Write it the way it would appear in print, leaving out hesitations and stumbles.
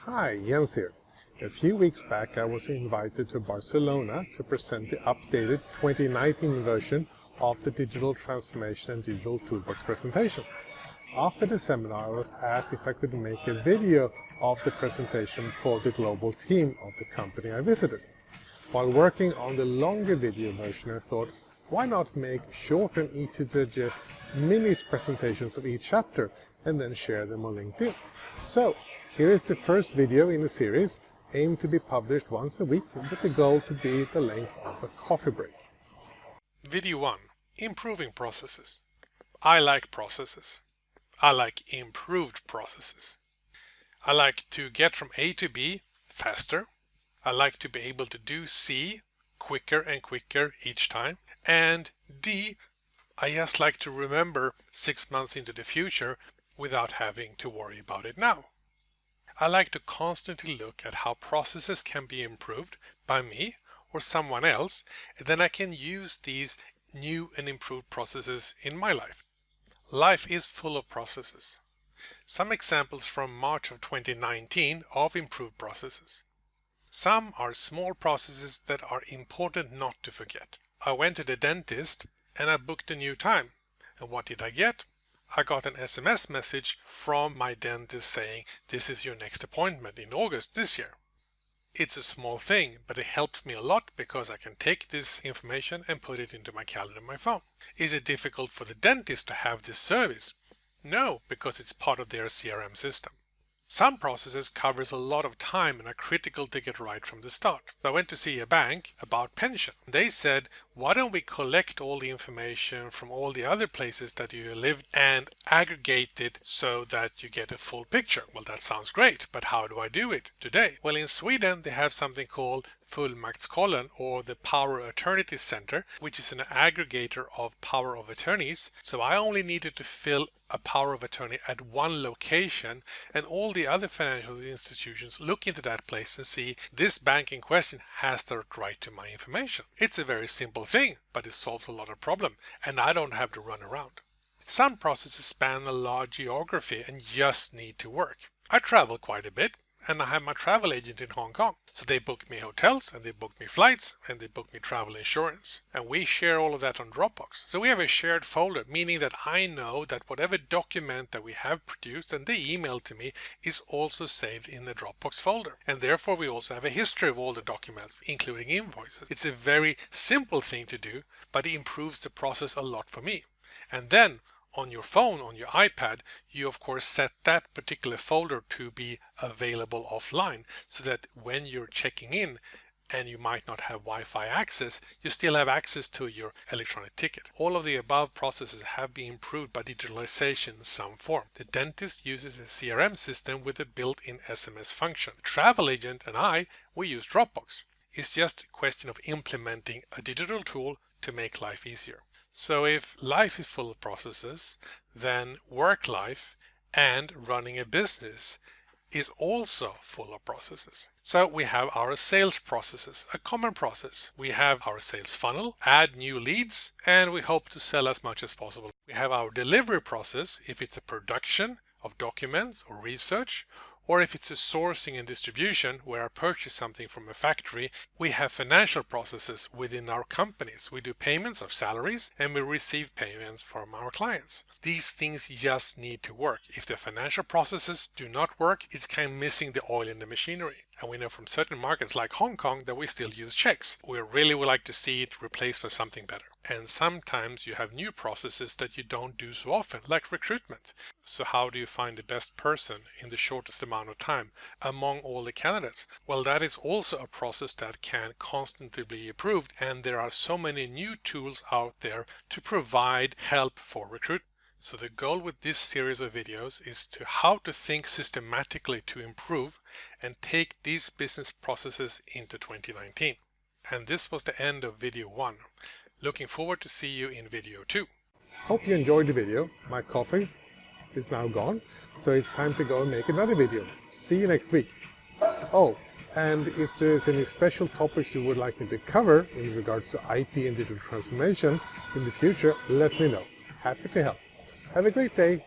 Hi, Jens here. A few weeks back I was invited to Barcelona to present the updated 2019 version of the Digital Transformation and Digital Toolbox presentation. After the seminar I was asked if I could make a video of the presentation for the global team of the company I visited. While working on the longer video version I thought, why not make short and easy to digest minute presentations of each chapter and then share them on LinkedIn. So, here is the first video in the series, aimed to be published once a week with the goal to be the length of a coffee break. Video 1. Improving processes. I like processes. I like improved processes. I like to get from A to B faster. I like to be able to do C quicker and quicker each time. And D, I just like to remember 6 months into the future without having to worry about it now. I like to constantly look at how processes can be improved by me or someone else, and then I can use these new and improved processes in my life. Life is full of processes. Some examples from March of 2019 of improved processes. Some are small processes that are important not to forget. I went to the dentist and I booked a new time. And what did I get? I got an SMS message from my dentist saying, this is your next appointment in August this year. It's a small thing, but it helps me a lot because I can take this information and put it into my calendar on my phone. Is it difficult for the dentist to have this service? No, because it's part of their CRM system. Some processes covers a lot of time and are critical to get right from the start. I went to see a bank about pension. They said, why don't we collect all the information from all the other places that you lived and aggregate it so that you get a full picture? Well, that sounds great, but how do I do it today? Well, in Sweden, they have something called Fullmaktskollen, or the Power of Attorney Center, which is an aggregator of power of attorneys. So I only needed to fill a power of attorney at one location, and all the other financial institutions look into that place and see this bank in question has the right to my information. It's a very simple thing, but it solves a lot of problem, and I don't have to run around. Some processes span a large geography and just need to work. I travel quite a bit, and I have my travel agent in Hong Kong. So they book me hotels, and they book me flights, and they book me travel insurance. And we share all of that on Dropbox. So we have a shared folder, meaning that I know that whatever document that we have produced and they email to me is also saved in the Dropbox folder. And therefore we also have a history of all the documents, including invoices. It's a very simple thing to do, but it improves the process a lot for me. And then on your phone, on your iPad, you of course set that particular folder to be available offline so that when you're checking in and you might not have Wi-Fi access, you still have access to your electronic ticket. All of the above processes have been improved by digitalization in some form. The dentist uses a CRM system with a built-in SMS function. The travel agent and we use Dropbox. It's just a question of implementing a digital tool to make life easier. So if life is full of processes, then work life and running a business is also full of processes. So we have our sales processes, a common process. We have our sales funnel, add new leads, and we hope to sell as much as possible. We have our delivery process, if it's a production of documents or research, or if it's a sourcing and distribution where I purchase something from a factory. We have financial processes within our companies. We do payments of salaries and we receive payments from our clients. These things just need to work. If the financial processes do not work, it's kind of missing the oil in the machinery. And we know from certain markets like Hong Kong that we still use checks. We really would like to see it replaced by something better. And sometimes you have new processes that you don't do so often, like recruitment. So how do you find the best person in the shortest amount of time among all the candidates? Well, that is also a process that can constantly be improved, and there are so many new tools out there to provide help for recruitment. So the goal with this series of videos is to how to think systematically to improve and take these business processes into 2019. And this was the end of video 1. Looking forward to see you in video 2. Hope you enjoyed the video. My coffee is now gone, so it's time to go and make another video. See you next week. Oh, and if there's any special topics you would like me to cover in regards to IT and digital transformation in the future, let me know. Happy to help. Have a great day.